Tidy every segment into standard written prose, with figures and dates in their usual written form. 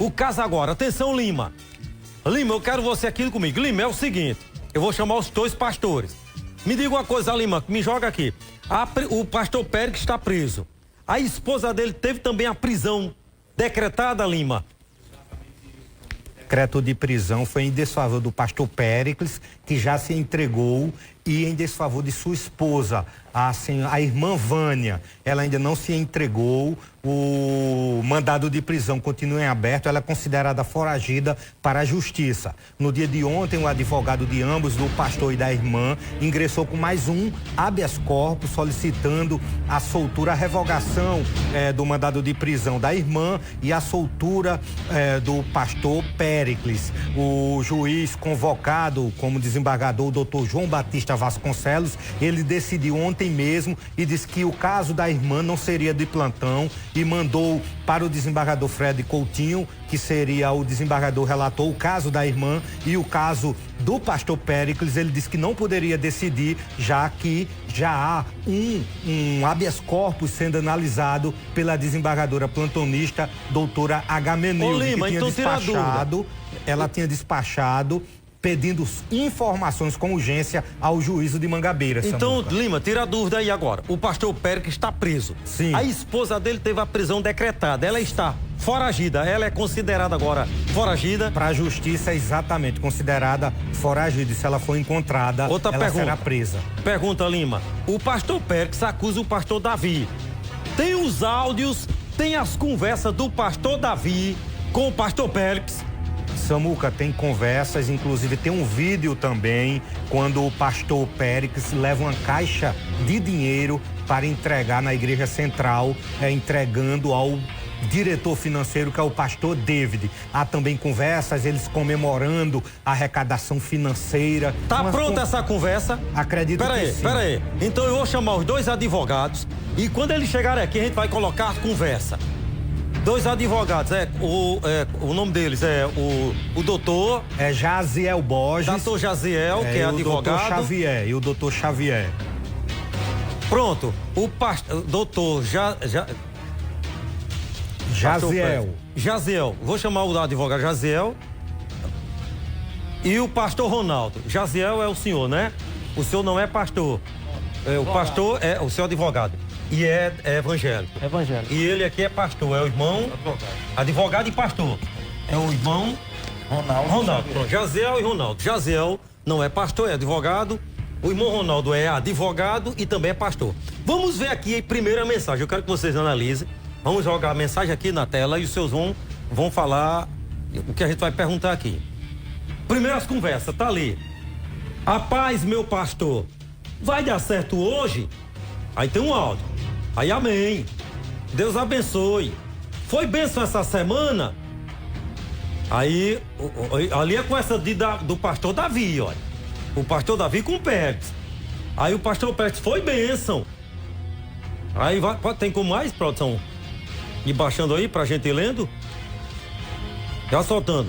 O caso agora, atenção, Lima. Lima, eu quero você aqui comigo. Lima, é o seguinte, eu vou chamar os dois pastores. Me diga uma coisa, Lima, me joga aqui. O pastor Péricles está preso. A esposa dele teve também a prisão decretada, Lima. Decreto de prisão foi em desfavor do pastor Péricles, que já se entregou, e em desfavor de sua esposa, a irmã Vânia. Ela ainda não se entregou, o mandado de prisão continua em aberto, ela é considerada foragida para a justiça. No dia de ontem, o advogado de ambos, do pastor e da irmã, ingressou com mais um habeas corpus, solicitando a soltura, a revogação do mandado de prisão da irmã e a soltura do pastor Péricles. O juiz convocado como desembargador, o doutor João Batista Vasconcelos, ele decidiu ontem mesmo e disse que o caso da irmã não seria de plantão e mandou para o desembargador Fred Coutinho, que seria o desembargador relator, o caso da irmã e o caso do pastor Péricles. Ele disse que não poderia decidir, já que já há um habeas corpus sendo analisado pela desembargadora plantonista, doutora Agamenilde, que tinha despachado, ela tinha despachado pedindo informações com urgência ao juízo de Mangabeira. Então, Samuca. Lima, tira a dúvida aí agora. O pastor Péricles está preso. Sim. A esposa dele teve a prisão decretada. Ela está foragida. Ela é considerada agora foragida. Para a justiça, exatamente, considerada foragida. E se ela for encontrada, ela será presa. Pergunta, Lima. O pastor Péricles acusa o pastor Davi. Tem os áudios, tem as conversas do pastor Davi com o pastor Péricles. Samuca, tem conversas, inclusive tem um vídeo também, quando o pastor Péricles leva uma caixa de dinheiro para entregar na igreja central, entregando ao diretor financeiro, que é o pastor David. Há também conversas, eles comemorando a arrecadação financeira. Tá pronta essa conversa? Acredito que sim. Pera aí. Então eu vou chamar os dois advogados e quando eles chegarem aqui a gente vai colocar a conversa. Dois advogados, o nome deles é o doutor... É Jaziel Borges. Doutor Jaziel, que é advogado. Doutor Xavier, e o doutor Xavier. Pronto, o doutor Jaziel, vou chamar o advogado Jaziel e o pastor Ronaldo. Jaziel é o senhor, né? O senhor não é pastor. O pastor é o seu advogado. E é evangélico. Evangélico. E ele aqui é pastor, é o irmão... Advogado e pastor. É o irmão... Ronaldo. Pronto, Jaziel e Ronaldo. Jaziel não é pastor, é advogado. O irmão Ronaldo é advogado e também é pastor. Vamos ver aqui a primeira mensagem. Eu quero que vocês analisem. Vamos jogar a mensagem aqui na tela e os seus vão falar o que a gente vai perguntar aqui. Primeiras conversas, tá ali. A paz, meu pastor. Vai dar certo hoje? Aí tem um áudio. Aí, amém. Deus abençoe. Foi bênção essa semana? Aí, ali é com essa do pastor Davi, olha. O pastor Davi com o Pérez. Aí o pastor Pérez, foi bênção. Aí tem como mais, produção? E baixando aí pra gente ir lendo? Já soltando.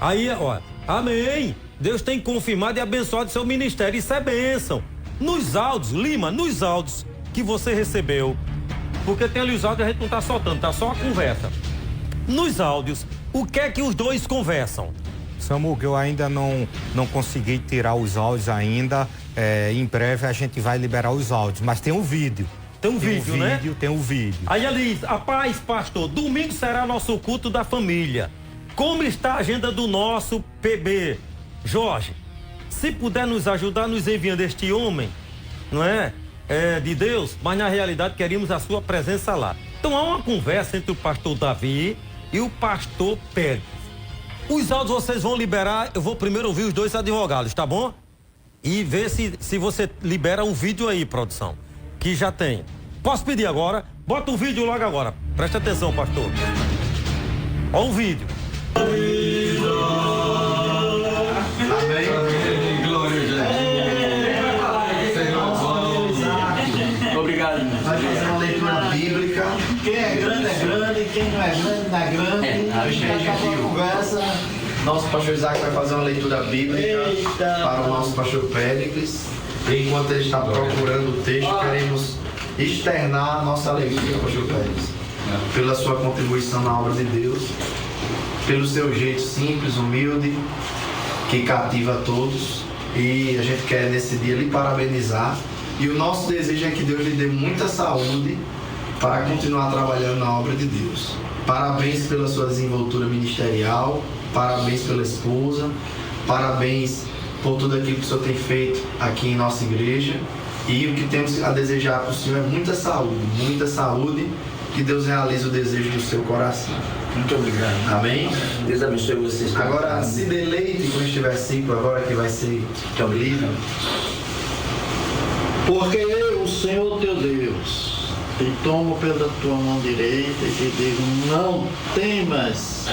Aí, olha, amém. Deus tem confirmado e abençoado seu ministério. Isso é bênção. Nos áudios, Lima, nos áudios que você recebeu, porque tem ali os áudios, a gente não tá soltando, tá só a conversa. Nos áudios, o que é que os dois conversam? Samuca, eu ainda não consegui tirar os áudios ainda. Em breve a gente vai liberar os áudios, mas tem um vídeo. Tem um vídeo, né? Tem um vídeo. Aí ali diz, a paz, pastor, domingo será nosso culto da família. Como está a agenda do nosso PB? Jorge, se puder nos ajudar nos enviando este homem, não é? De Deus, mas na realidade queríamos a sua presença lá. Então há uma conversa entre o pastor Davi e o pastor Pérez. Os áudios vocês vão liberar, eu vou primeiro ouvir os dois advogados, tá bom? E ver se você libera um vídeo aí, produção, que já tem. Posso pedir agora? Bota o vídeo logo agora. Presta atenção, pastor. Ó o vídeo. Obrigado. Vai fazer uma leitura bíblica. Quem é grande, quem não é grande, a gente vai conversa. Nosso pastor Isaac vai fazer uma leitura bíblica para o nosso pastor Péricles. Enquanto ele está procurando o texto, queremos externar a nossa alegria, pastor Péricles, pela sua contribuição na obra de Deus. pelo seu jeito simples, humilde, que cativa a todos. E a gente quer nesse dia lhe parabenizar. E o nosso desejo é que Deus lhe dê muita saúde para continuar trabalhando na obra de Deus. Parabéns pela sua desenvoltura ministerial, parabéns pela esposa, parabéns por tudo aquilo que o Senhor tem feito aqui em nossa igreja. E o que temos a desejar para o Senhor é muita saúde, que Deus realize o desejo do seu coração. Muito obrigado. Amém? Deus abençoe vocês. Agora, se deleite quando estiver 5, agora que vai ser tão livre. Porque eu, o Senhor teu Deus, te tomo pela tua mão direita e te digo, não temas,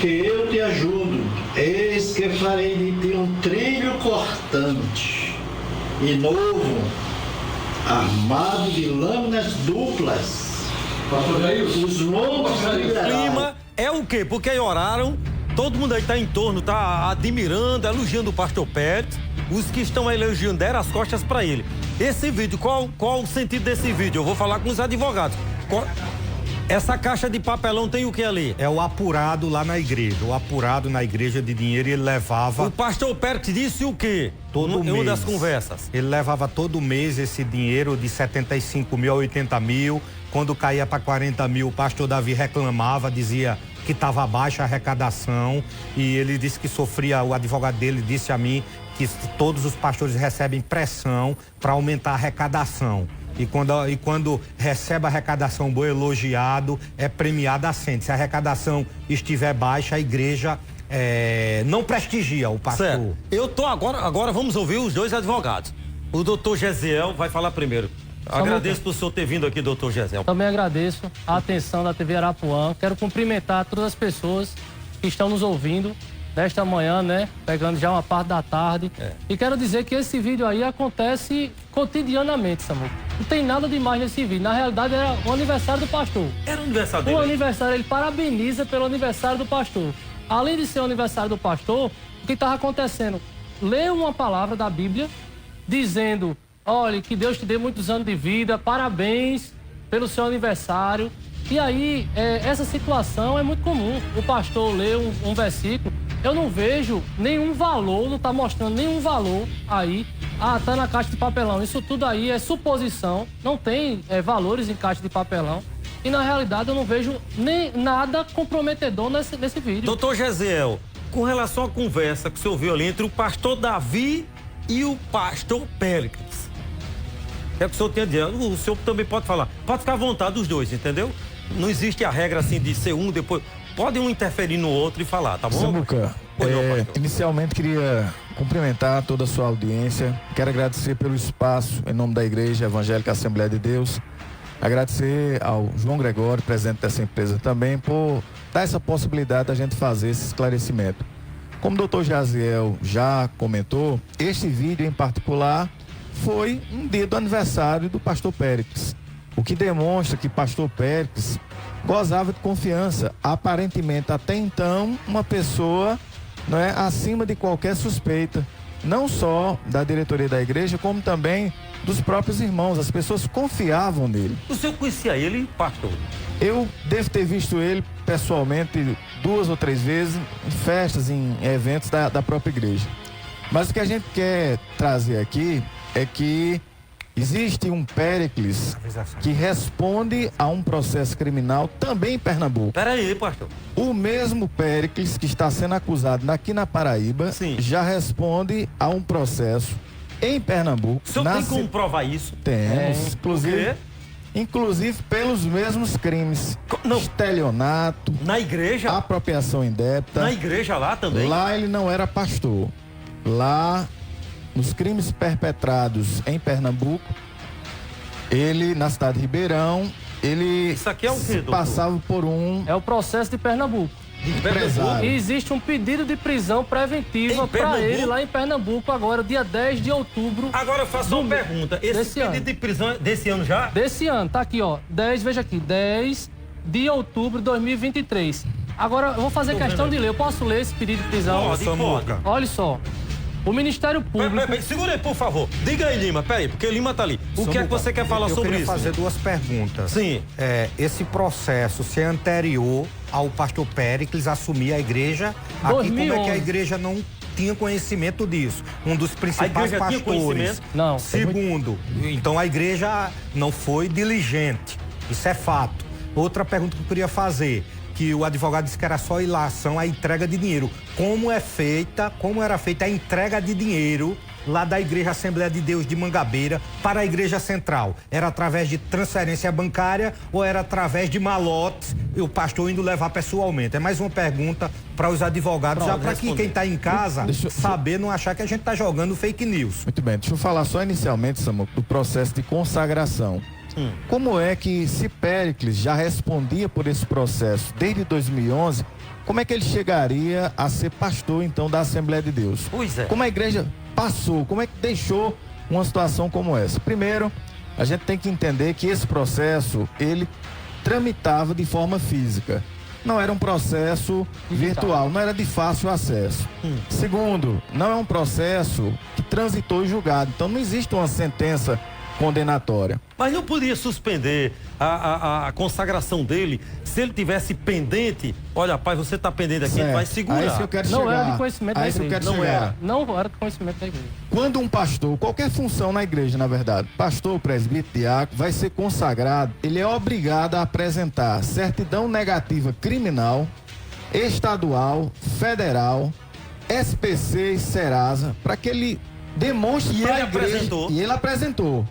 que eu te ajudo. Eis que farei de ti um trilho cortante e novo, armado de lâminas duplas. Os montes O clima é o quê? Porque aí oraram, todo mundo aí tá em torno, tá admirando, elogiando o pastor Pérez. Os que estão elogiando deram as costas para ele. Esse vídeo, qual o sentido desse vídeo? Eu vou falar com os advogados. Essa caixa de papelão tem o que ali? É o apurado lá na igreja. O apurado na igreja de dinheiro, ele levava... O pastor Pérez disse o quê? Todo mês. Em uma das conversas. Ele levava todo mês esse dinheiro de 75 mil a 80 mil. Quando caía para 40 mil, o pastor Davi reclamava, dizia que estava baixa a arrecadação. E ele disse que sofria, o advogado dele disse a mim que todos os pastores recebem pressão para aumentar a arrecadação. E quando recebe a arrecadação boa, elogiado, é premiado assente. Se a arrecadação estiver baixa, a igreja não prestigia o pastor. Certo. Eu tô agora vamos ouvir os dois advogados. O doutor Gesiel vai falar primeiro. Agradeço por senhor ter vindo aqui, doutor Gesiel. Também agradeço a atenção da TV Arapuã. Quero cumprimentar todas as pessoas que estão nos ouvindo nesta manhã, né? Pegando já uma parte da tarde. E quero dizer que esse vídeo aí acontece cotidianamente, Samuel. Não tem nada demais nesse vídeo. Na realidade, era o aniversário do pastor. Era o aniversário dele? O aniversário, ele parabeniza pelo aniversário do pastor. Além de ser o aniversário do pastor, o que estava acontecendo? Leu uma palavra da Bíblia dizendo: olha, que Deus te dê muitos anos de vida, parabéns pelo seu aniversário. E aí, essa situação é muito comum. O pastor lê um versículo, eu não vejo nenhum valor, não está mostrando nenhum valor aí. Tá na caixa de papelão. Isso tudo aí é suposição, não tem valores em caixa de papelão. E na realidade eu não vejo nem nada comprometedor nesse vídeo. Doutor Gesiel, com relação à conversa que o senhor viu ali entre o pastor Davi e o pastor Péricles, é o que o senhor tem a dizer. O senhor também pode falar. Pode ficar à vontade dos dois, entendeu? Não existe a regra assim de ser um, depois... Pode um interferir no outro e falar, tá bom? Samuca, inicialmente queria cumprimentar toda a sua audiência. Quero agradecer pelo espaço em nome da Igreja Evangélica Assembleia de Deus. Agradecer ao João Gregório, presidente dessa empresa também, por dar essa possibilidade da gente fazer esse esclarecimento. Como o doutor Jaziel já comentou, este vídeo em particular foi um dia do aniversário do pastor Péricles, o que demonstra que pastor Péricles gozava de confiança, aparentemente até então uma pessoa, não é, acima de qualquer suspeita, não só da diretoria da igreja, como também dos próprios irmãos. As pessoas confiavam nele. O senhor conhecia ele, pastor? Eu devo ter visto ele pessoalmente 2 ou 3 vezes em festas, em eventos da própria igreja. Mas o que a gente quer trazer aqui é que existe um Péricles que responde a um processo criminal também em Pernambuco. Peraí, pastor. O mesmo Péricles que está sendo acusado aqui na Paraíba, sim, já responde a um processo em Pernambuco. O senhor tem como provar isso? Temos, inclusive pelos mesmos crimes. Não. Estelionato. Na igreja? Apropriação indébita. Na igreja lá também? Lá ele não era pastor. Lá, nos crimes perpetrados em Pernambuco, ele, na cidade de Ribeirão, ele isso aqui é o quê, passava por um... É o processo de Pernambuco. Empresário. E existe um pedido de prisão preventiva para ele lá em Pernambuco agora, dia 10 de outubro. Agora eu faço uma pergunta. Esse pedido de prisão é desse ano já? Desse ano, tá aqui, ó. 10, veja aqui, 10 de outubro de 2023. Agora eu vou fazer questão de ler. Eu posso ler esse pedido de prisão? Pode. Olha só. O Ministério Público... Peraí, segura aí, por favor. Diga aí, Lima. Peraí, porque Lima tá ali. O que é que você quer falar sobre isso? Eu queria fazer 2 perguntas. Sim. Esse processo se é anterior ao pastor Péricles assumir a igreja. Aqui, 2011. como é que a igreja não tinha conhecimento disso? Um dos principais pastores. Não. Segundo, então a igreja não foi diligente. Isso é fato. Outra pergunta que eu queria fazer, que o advogado disse que era só ilação a entrega de dinheiro. Como era feita a entrega de dinheiro lá da Igreja Assembleia de Deus de Mangabeira para a Igreja Central? Era através de transferência bancária ou era através de malotes e o pastor indo levar pessoalmente? É mais uma pergunta para os advogados, já para que quem está em casa saber, não achar que a gente está jogando fake news. Muito bem, deixa eu falar só inicialmente, Samuel, do processo de consagração. Como é que, se Péricles já respondia por esse processo desde 2011, como é que ele chegaria a ser pastor, então, da Assembleia de Deus? Pois é. Como a igreja passou, como é que deixou uma situação como essa? Primeiro, a gente tem que entender que esse processo, ele tramitava de forma física. Não era um processo virtual, não era de fácil acesso. Segundo, não é um processo que transitou em julgado, então não existe uma sentença condenatória. Mas não podia suspender a consagração dele se ele tivesse pendente. Olha, pai, você está pendente aqui, ele vai segurar. É isso que eu quero Não chegar. era de conhecimento da igreja. Não era de conhecimento da igreja. Quando um pastor, qualquer função na igreja, na verdade, pastor, presbítero, diácono, vai ser consagrado, ele é obrigado a apresentar certidão negativa criminal, estadual, federal, SPC e Serasa, para que ele demonstre para a igreja. E ele apresentou.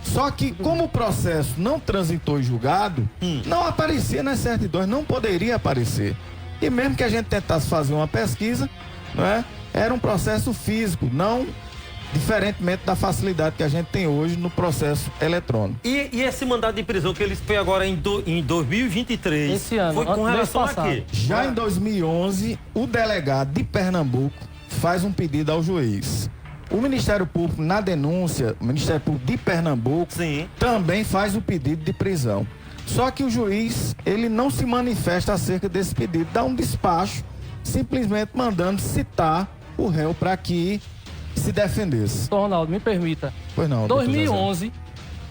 Só que, como o processo não transitou em julgado, não aparecia nas certidões, não poderia aparecer. E mesmo que a gente tentasse fazer uma pesquisa, não é? Era um processo físico, não diferentemente da facilidade que a gente tem hoje no processo eletrônico. E esse mandado de prisão que eles foi agora em 2023? Esse ano, foi com relação a quê? Já em 2011, o delegado de Pernambuco faz um pedido ao juiz. O Ministério Público, na denúncia, o Ministério Público de Pernambuco, também faz o pedido de prisão. Só que o juiz, ele não se manifesta acerca desse pedido, dá um despacho, simplesmente mandando citar o réu para que se defendesse. Doutor Ronaldo, me permita. Pois não. 2011,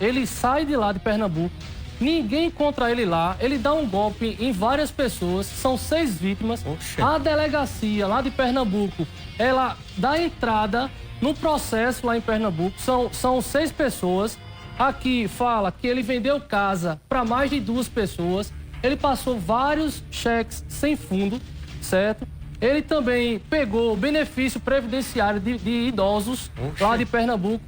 ele sai de lá de Pernambuco, ninguém encontra ele lá, ele dá um golpe em várias pessoas, são 6 vítimas. Oxe. A delegacia lá de Pernambuco, ela dá entrada no processo lá em Pernambuco, são 6 pessoas. Aqui fala que ele vendeu casa para mais de 2 pessoas, ele passou vários cheques sem fundo, certo? Ele também pegou benefício previdenciário de idosos lá de Pernambuco,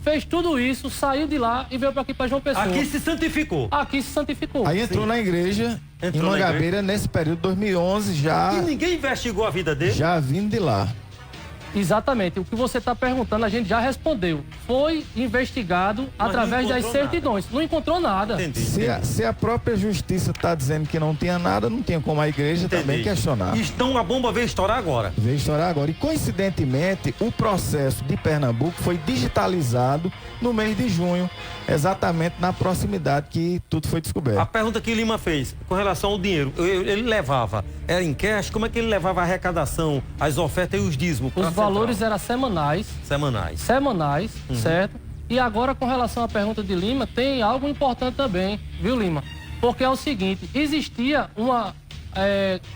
fez tudo isso, saiu de lá e veio para aqui para João Pessoa. Aqui se santificou. Aqui se santificou. Aí entrou na igreja, em Mangabeira, nesse período de 2011, já... E ninguém investigou a vida dele? Já vindo de lá. Exatamente. O que você está perguntando, a gente já respondeu. Foi investigado através das certidões. Não encontrou nada. Se a própria justiça está dizendo que não tinha nada, não tinha como a igreja também questionar. Então a bomba veio estourar agora. Veio estourar agora. E coincidentemente, o processo de Pernambuco foi digitalizado no mês de junho, exatamente na proximidade que tudo foi descoberto. A pergunta que Lima fez com relação ao dinheiro, ele levava, era em cash? Como é que ele levava a arrecadação, as ofertas e os dízimos? Os valores eram semanais. Semanais, certo? E agora, com relação à pergunta de Lima, tem algo importante também, viu, Lima? Porque é o seguinte, existia uma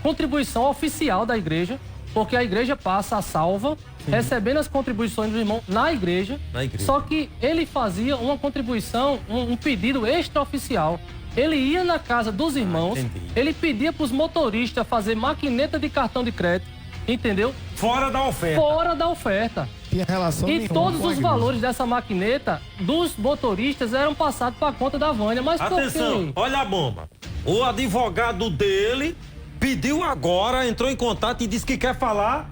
contribuição oficial da igreja, porque a igreja passa a salva, recebendo as contribuições do irmão na igreja. Só que ele fazia uma contribuição, um pedido extraoficial. Ele ia na casa dos irmãos, ele pedia para os motoristas fazer maquineta de cartão de crédito, entendeu? Fora da oferta. Fora da oferta. Tinha relação e todos os valores dessa maquineta dos motoristas eram passados para a conta da Vânia. Mas atenção, por quê? Olha a bomba. O advogado dele pediu agora, entrou em contato e disse que quer falar.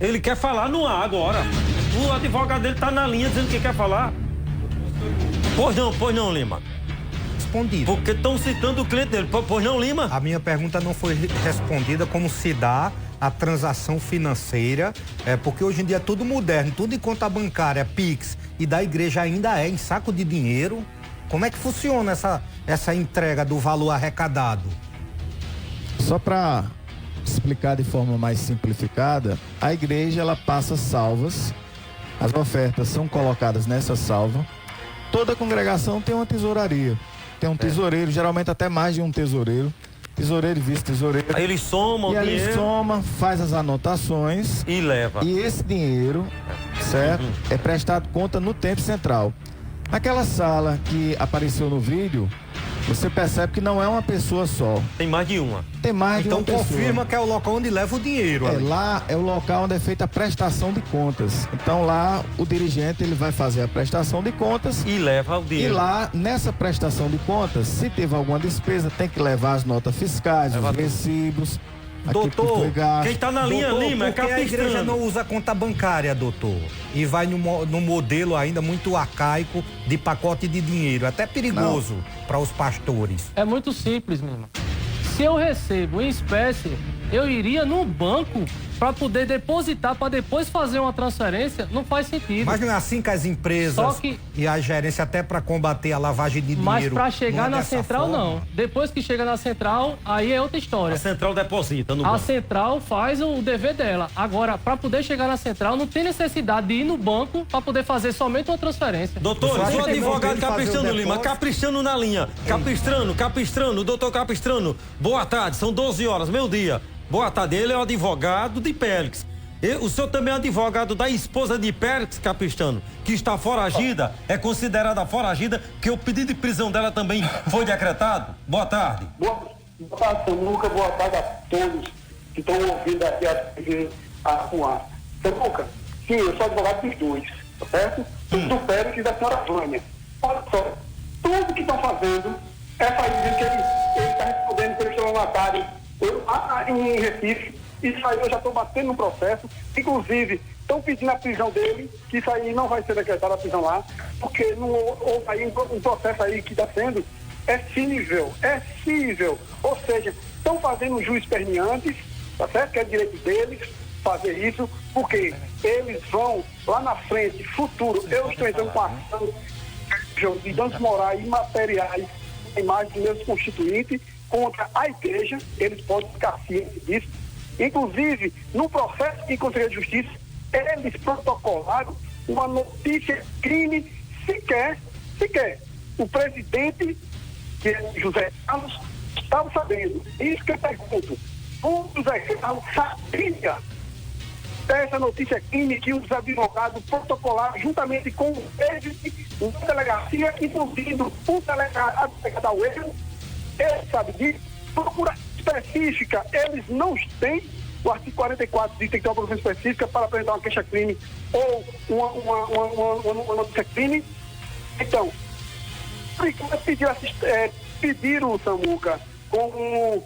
Ele quer falar no ar agora. O advogado dele tá na linha dizendo que quer falar. Pois não, Lima. Respondido. Porque estão citando o cliente dele. Pois não, Lima? A minha pergunta não foi respondida como se dá a transação financeira, porque hoje em dia é tudo moderno, tudo em conta bancária, Pix, e da igreja ainda é em saco de dinheiro. Como é que funciona essa entrega do valor arrecadado? Só para explicar de forma mais simplificada, a igreja ela passa salvas, as ofertas são colocadas nessa salva, toda congregação tem uma tesouraria, tem um tesoureiro, geralmente até mais de um tesoureiro, tesoureiro e vice-tesoureiro. Aí eles somam e o aí dinheiro. soma, faz as anotações. E leva. E esse dinheiro, certo? É prestado conta no tempo central. Naquela sala que apareceu no vídeo, você percebe que não é uma pessoa só. Tem mais de uma. Tem mais de Então uma pessoa. confirma que é o local onde leva o dinheiro. É, ali. lá é o local onde é feita a prestação de contas. Então lá o dirigente ele vai fazer a prestação de contas. E leva o E dinheiro. lá, nessa prestação de contas, se teve alguma despesa, tem que levar as notas fiscais, os recibos. aquilo que Doutor, foi gasto. Quem tá na linha Doutor, Lima é por que a igreja Capistrano. não usa conta bancária, doutor? E vai no modelo ainda muito arcaico de pacote de dinheiro. Até perigoso para os pastores. É muito simples, meu irmão. Se eu recebo em espécie, eu iria no banco para poder depositar, para depois fazer uma transferência, não faz sentido. Mas não é assim que as empresas Só que- e a gerência, até para combater a lavagem de Mas dinheiro. para chegar não é na dessa central, forma? não. Depois que chega na central, aí é outra história. A central deposita no A banco. central faz o dever dela. Agora, para poder chegar na central, não tem necessidade de ir no banco para poder fazer somente uma transferência. Doutor, Você acha sou que não advogado dele fazer Capistrano o Lima, depósito? Capistrano na linha. Capistrano, doutor Capistrano. Boa tarde, são 12 horas, meu dia. Boa tarde, ele é o advogado de Pélix. O senhor também é advogado da esposa de Pélix, Capistrano, que está foragida, é considerada foragida, que o pedido de prisão dela também foi decretado? Boa tarde. Boa tarde, Samuca. Boa tarde a todos que estão ouvindo aqui a atuar. Samuca, sim, eu sou advogado dos dois, tá certo? Do Pérez e da senhora Vânia. Olha só, tudo que estão fazendo é fazer que ele está respondendo pelo estelionatário em Recife. Isso aí eu já estou batendo no processo. Inclusive, estão pedindo a prisão dele, que isso aí não vai ser decretada a prisão lá, porque não houve aí um processo aí que está sendo cível. Ou seja, estão fazendo um juiz permeantes, tá certo? Que é direito deles fazer isso, porque eles vão lá na frente, futuro, eu estou entrando com ação de danos morais e materiais na imagem dos meus constituintes contra a igreja, eles podem ficar cientes disso. Inclusive, no processo de Conselho de Justiça, eles protocolaram uma notícia de crime sequer. O presidente, que é José Carlos, estava sabendo. Isso que eu pergunto. O José Carlos sabia dessa notícia crime que os advogados protocolaram juntamente com o David, uma delegacia, incluindo o delegado da UEM. Ele sabe disso. Procura específica, eles não têm. O artigo 44 diz que tem que ter uma procuração específica para apresentar uma queixa-crime ou uma notícia-crime. Então, pediram, Samuca, como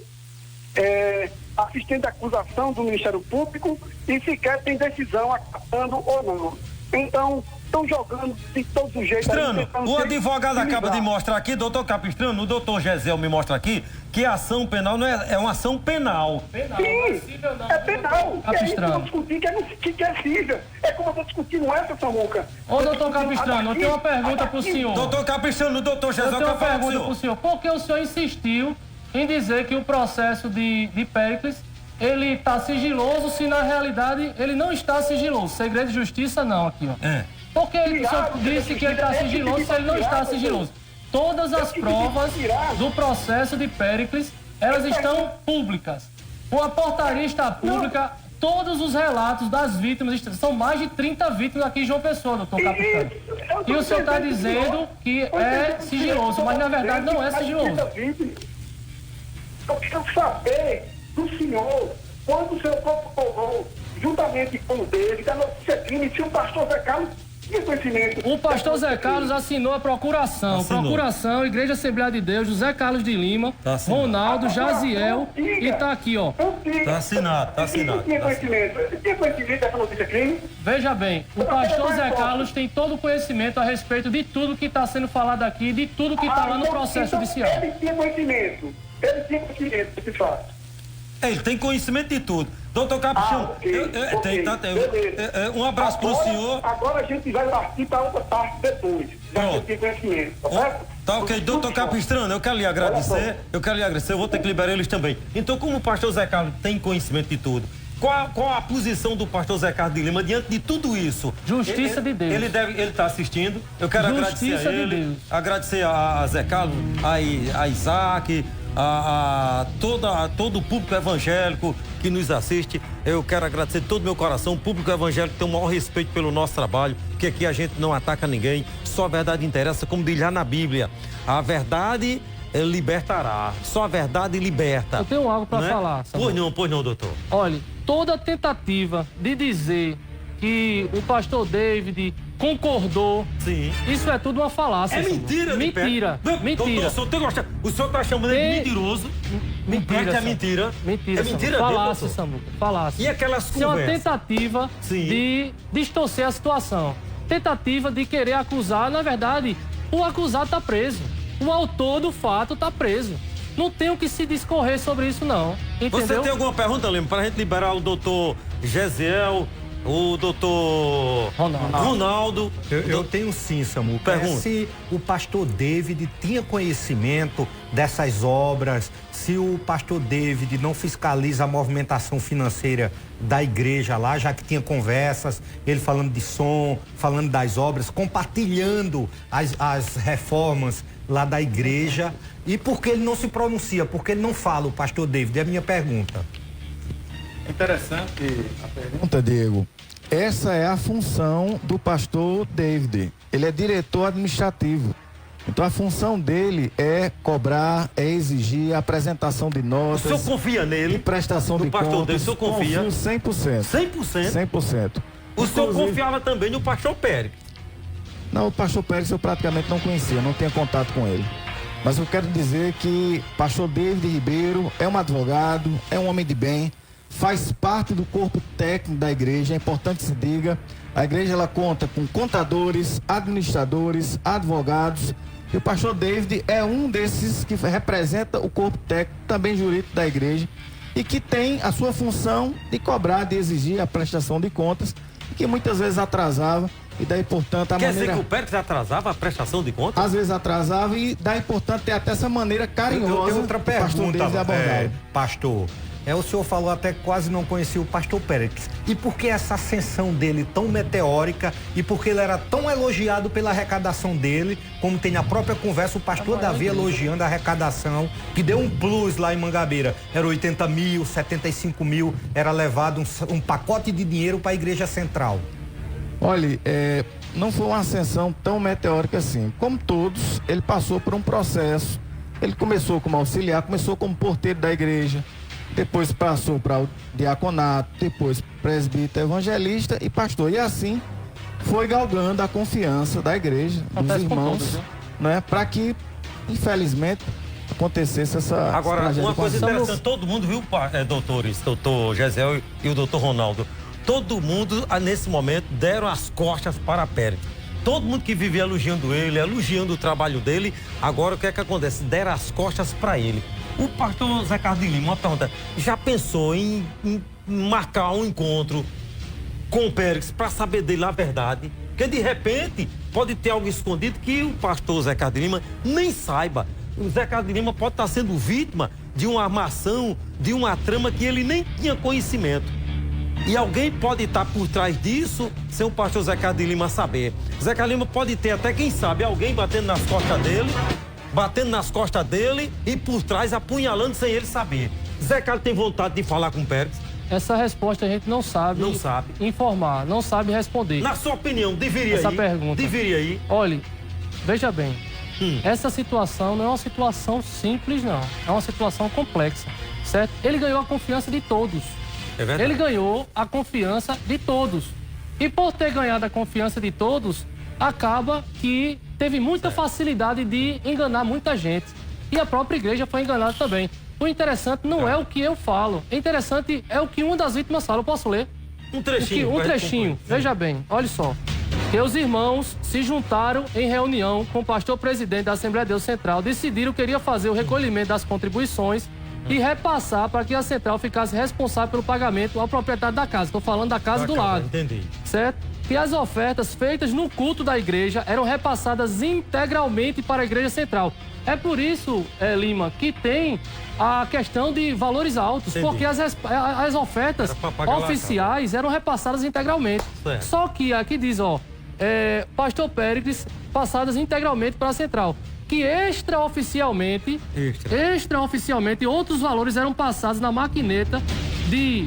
assistente de acusação do Ministério Público e sequer tem decisão acatando ou não. Então, estão jogando de todos os jeitos. Capistrano, o advogado acaba de mostrar aqui, doutor Capistrano, o doutor Gesel me mostra aqui, que a ação penal não é uma ação penal. Sim, é penal. Capistrano. É isso que eu discutir que é cível. É como eu estou discutindo essa, Samuca. Ô, doutor Capistrano, eu tenho uma pergunta pro senhor. Doutor Capistrano, o doutor Gesel Eu tenho quer uma falar com o pergunta senhor. pro senhor. Por que o senhor insistiu em dizer que o processo de Péricles, ele está sigiloso, se na realidade ele não está sigiloso? Segredo de justiça não, aqui, ó. É. Por que o senhor disse que ele está sigiloso se ele não está sigiloso? Todas as provas do processo de Péricles, elas estão públicas. A portaria está pública, todos os relatos das vítimas, são mais de 30 vítimas aqui em João Pessoa, doutor Capistrano. E o senhor está dizendo que é sigiloso, mas na verdade não é sigiloso. Eu quero saber do senhor, quando o senhor protocolou, juntamente com o dele, da notícia crime, se o pastor Zé Carlos tinha conhecimento. O pastor Zé Carlos assinou a procuração. Assinou. Procuração, Igreja Assembleia de Deus, José Carlos de Lima, Tá assinado. Ronaldo, Jaziel, e tá aqui, ó. Tá assinado, tá assinado. Ele tinha conhecimento. Ele tinha conhecimento dessa notícia crime. Veja bem, o pastor Zé Carlos tem todo o conhecimento a respeito de tudo que está sendo falado aqui, de tudo que está lá no processo judicial. Ele tinha conhecimento. Desse fato. Ele tem conhecimento de tudo. Doutor Capistrano, um abraço pro senhor. Agora a gente vai partir para outra parte depois. Pronto. Tem conhecimento, tá certo? Tá ok, doutor Capistrano, eu quero lhe agradecer, eu vou ter que liberar eles também. Então, como o pastor Zé Carlos tem conhecimento de tudo, qual a posição do pastor Zé Carlos de Lima diante de tudo isso? Justiça de Deus. Ele está assistindo, eu quero Justiça agradecer a de ele, Deus. agradecer a Zé Carlos, a Isaac, todo o público evangélico que nos assiste. Eu quero agradecer de todo o meu coração. O público evangélico tem o maior respeito pelo nosso trabalho, porque aqui a gente não ataca ninguém, só a verdade interessa, como diz lá na Bíblia. A verdade libertará, só a verdade liberta. Eu tenho algo para falar. Pois não, doutor. Olha, toda tentativa de dizer que o pastor David concordou. Sim. Isso é tudo uma falácia. É mentira, Mentira. Mentira. O senhor está chamando ele de mentiroso. Mentira. É mentira. Mentira. É mentira. Falácia, Samuca. Falácia. E aquelas conversas? Isso é uma tentativa de distorcer a situação. Tentativa de querer acusar. Na verdade, o acusado está preso. O autor do fato está preso. Não tem o que se discorrer sobre isso, não. Entendeu? Você tem alguma pergunta, Lima, para a gente liberar o doutor Gesiel, o doutor Ronaldo? Eu tenho sim, Samuca. Se o pastor David tinha conhecimento dessas obras, se o pastor David não fiscaliza a movimentação financeira da igreja lá, já que tinha conversas, ele falando de som, falando das obras, compartilhando as reformas lá da igreja. E por que ele não se pronuncia? Por que ele não fala, o pastor David? É a minha pergunta. Interessante a pergunta, Diego. Essa é a função do pastor David. Ele é diretor administrativo. Então a função dele é cobrar, é exigir a apresentação de notas. O senhor confia nele? E prestação de pastor contas. David, o senhor confia? Confio 100%. 100%. O senhor confiava também no pastor Pérez? Não, o pastor Pérez eu praticamente não conhecia, não tinha contato com ele. Mas eu quero dizer que pastor David Ribeiro é um advogado, é um homem de bem, faz parte do corpo técnico da igreja, é importante que se diga. A igreja ela conta com contadores, administradores, advogados, e o pastor David é um desses que representa o corpo técnico, também jurídico da igreja, e que tem a sua função de cobrar, de exigir a prestação de contas, que muitas vezes atrasava, e daí, portanto, Quer dizer que o Pérez atrasava a prestação de contas? Às vezes atrasava, e daí, portanto, ter até essa maneira carinhosa. Eu tenho outra pergunta, pastor. O senhor falou até que quase não conhecia o pastor Pérez. E por que essa ascensão dele tão meteórica e por que ele era tão elogiado pela arrecadação dele, como tem na própria conversa o pastor Davi elogiando a arrecadação, que deu um plus lá em Mangabeira. Era 80 mil, 75 mil, era levado um pacote de dinheiro para a igreja central. Olha, não foi uma ascensão tão meteórica assim. Como todos, ele passou por um processo. Ele começou como auxiliar, começou como porteiro da igreja, depois passou para o diaconato, depois presbítero, evangelista e pastor. E assim foi galgando a confiança da igreja, dos irmãos, né, para que, infelizmente, acontecesse essa Agora, uma coisa interessante, todo mundo viu, doutor Gesiel e o doutor Ronaldo, todo mundo, nesse momento, deram as costas para Pérez. Todo mundo que vivia elogiando ele, elogiando o trabalho dele, agora o que é que acontece? Deram as costas para ele. O pastor Zé Carlos de Lima, uma pergunta, já pensou em marcar um encontro com o Pérez para saber dele a verdade? Porque de repente pode ter algo escondido que o pastor Zé Carlos de Lima nem saiba. O Zé Carlos de Lima pode estar sendo vítima de uma armação, de uma trama que ele nem tinha conhecimento. E alguém pode estar por trás disso sem o pastor Zé Carlos de Lima saber. Zé Carlos de Lima pode ter até, quem sabe, alguém batendo nas costas dele e por trás apunhalando sem ele saber. Zé Carlos tem vontade de falar com o Pérez? Essa resposta a gente não sabe informar, não sabe responder. Na sua opinião, deveria essa pergunta. Deveria ir? Olha, veja bem, essa situação não é uma situação simples, não. É uma situação complexa, certo? Ele ganhou a confiança de todos. É verdade. Ele ganhou a confiança de todos. E por ter ganhado a confiança de todos, acaba que teve muita facilidade de enganar muita gente. E a própria igreja foi enganada também. O interessante não é o que eu falo. O interessante é o que uma das vítimas fala. Eu posso ler? Um trechinho. Um trechinho. Veja bem, olha só. Que os irmãos se juntaram em reunião com o pastor presidente da Assembleia de Deus Central, decidiram que iria fazer o recolhimento das contribuições e repassar para que a central ficasse responsável pelo pagamento ao proprietário da casa. Estou falando da casa do lado. Entendi. Certo? Que as ofertas feitas no culto da igreja eram repassadas integralmente para a igreja central. É por isso, Lima, que tem a questão de valores altos. Entendi. Porque as ofertas oficiais eram repassadas integralmente. Certo. Só que aqui diz, pastor Péricles, passadas integralmente para a central. que extraoficialmente outros valores eram passados na maquineta de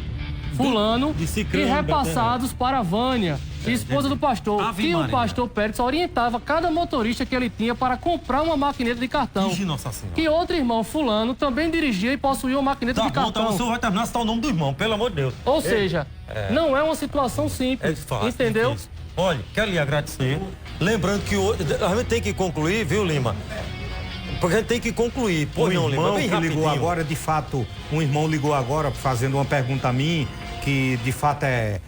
fulano e repassados para a Vânia, esposa do pastor, que o pastor Pérez orientava cada motorista que ele tinha para comprar uma maquineta de cartão. Nossa Senhora. Que outro irmão fulano também dirigia e possuía uma maquineta de cartão. Então o senhor vai terminar de citar o nome do irmão, pelo amor de Deus. Ou seja, não é uma situação simples, fácil, entendeu? Difícil. Olha, quero lhe agradecer. Lembrando que hoje, a gente tem que concluir, viu, Lima? Porque a gente tem que concluir. Pô, um não, irmão Lima, que ligou agora, de fato, um irmão ligou agora fazendo uma pergunta a mim, que de fato é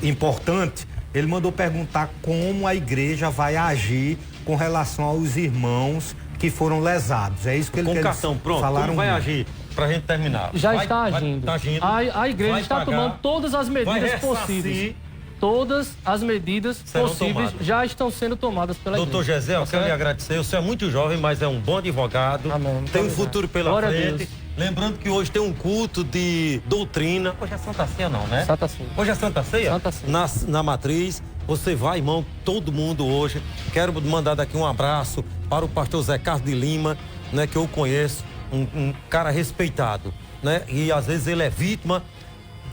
importante. Ele mandou perguntar como a igreja vai agir com relação aos irmãos que foram lesados. É isso que ele Com cartão, pronto, falaram. como vai agir? Pra gente terminar. Já está agindo. Tá agindo. A igreja está tomando todas as medidas possíveis. Todas as medidas possíveis já estão sendo tomadas pela igreja. Doutor Gesiel, eu quero lhe agradecer. O senhor é muito jovem, mas é um bom advogado. Amém. Tem um futuro pela Glória frente. Lembrando que hoje tem um culto de doutrina. Hoje é Santa Ceia, não, né? Santa Ceia. Hoje é Santa Ceia? Santa Ceia. Na matriz. Você vai, irmão, todo mundo hoje. Quero mandar daqui um abraço para o pastor Zé Carlos de Lima, né, que eu conheço, um cara respeitado, né? E às vezes ele é vítima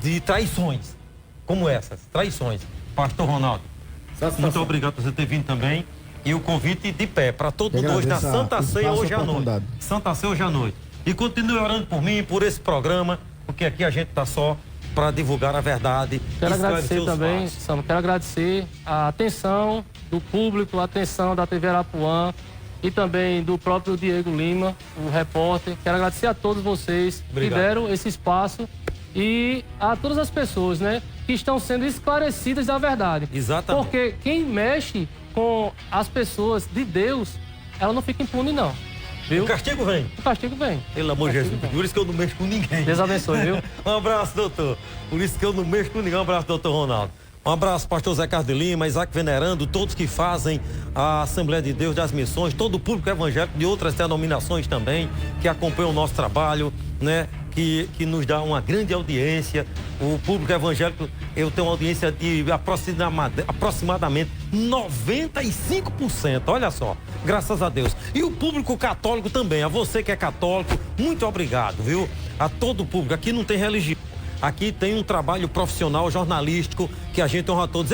de traições, como essas, traições. Pastor Ronaldo, muito obrigado por você ter vindo também. E o convite de pé para todo mundo hoje na Santa Ceia hoje à noite. Santa Ceia hoje à noite. E continue orando por mim, por esse programa, porque aqui a gente está só para divulgar a verdade. Quero agradecer também, Sam, quero agradecer a atenção do público, a atenção da TV Arapuã e também do próprio Diego Lima, o repórter. Quero agradecer a todos vocês que deram esse espaço e a todas as pessoas, né, que estão sendo esclarecidas da verdade. Exatamente. Porque quem mexe com as pessoas de Deus, ela não fica impune, não. Viu? O castigo vem. O castigo vem. Pelo amor de Jesus. Por isso que eu não mexo com ninguém. Deus abençoe, viu? Um abraço, doutor. Por isso que eu não mexo com ninguém. Um abraço, doutor Ronaldo. Um abraço, pastor Zé Carlos de Lima, Isaac Venerando, todos que fazem a Assembleia de Deus das Missões, todo o público evangélico de outras denominações também, que acompanham o nosso trabalho, né? Que nos dá uma grande audiência. O público evangélico, eu tenho uma audiência de aproximadamente 95%, olha só, graças a Deus. E o público católico também, a você que é católico, muito obrigado, viu? A todo o público, aqui não tem religião, aqui tem um trabalho profissional, jornalístico, que a gente honra a todos.